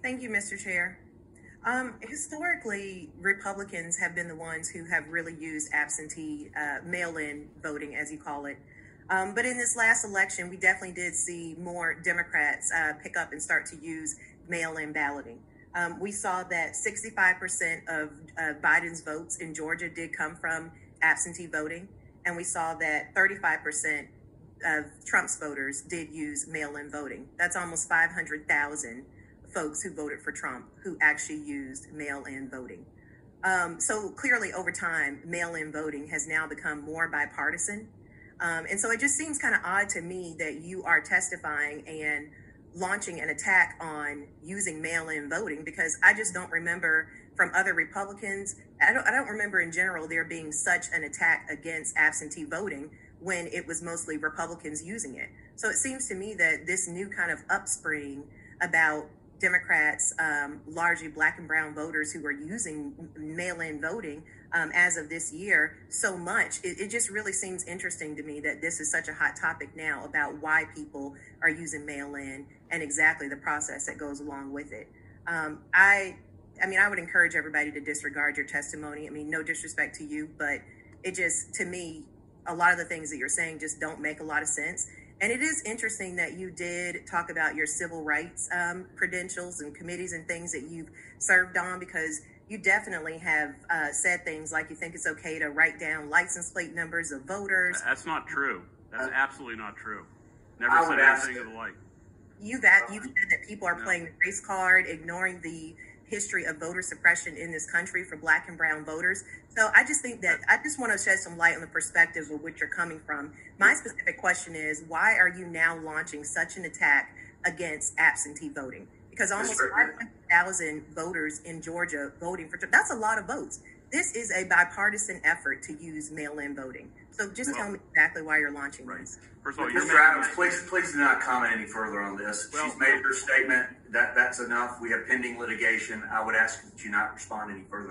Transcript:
Thank you, Mr. Chair. Historically, Republicans have been the ones who have really used absentee mail-in voting, as you call it. But in this last election, we definitely did see more Democrats pick up and start to use mail-in balloting. We saw that 65% of Biden's votes in Georgia did come from absentee voting, and we saw that 35% of Trump's voters did use mail-in voting. That's almost 500,000 folks who voted for Trump who actually used mail-in voting. So clearly over time, mail-in voting has now become more bipartisan. And so it just seems kind of odd to me that you are testifying and launching an attack on using mail-in voting, because I just don't remember from other Republicans, I don't remember in general there being such an attack against absentee voting when it was mostly Republicans using it. So it seems to me that this new kind of upspring about Democrats, largely black and brown voters who are using mail-in voting as of this year so much, it just really seems interesting to me that this is such a hot topic now about why people are using mail-in and exactly the process that goes along with it. I mean, I would encourage everybody to disregard your testimony. I mean, no disrespect to you, but it just, to me, a lot of the things that you're saying just don't make a lot of sense. And it is interesting that you did talk about your civil rights credentials and committees and things that you've served on, because you definitely have said things like you think it's okay to write down license plate numbers of voters. That's not true. That's absolutely not true. Never said anything of the like. You've said that people are playing the race card, ignoring the history of voter suppression in this country for black and brown voters. So I just think that I just want to shed some light on the perspective of which you're coming from. My specific question is, why are you now launching such an attack against absentee voting? Because almost 500,000 voters in Georgia voting for Trump, that's a lot of votes. This is a bipartisan effort to use mail-in voting. So just tell me exactly why you're launching this. First of all, Mr. Adams, please do not comment any further on this. She's made her statement. That's enough. We have pending litigation. I would ask that you not respond any further.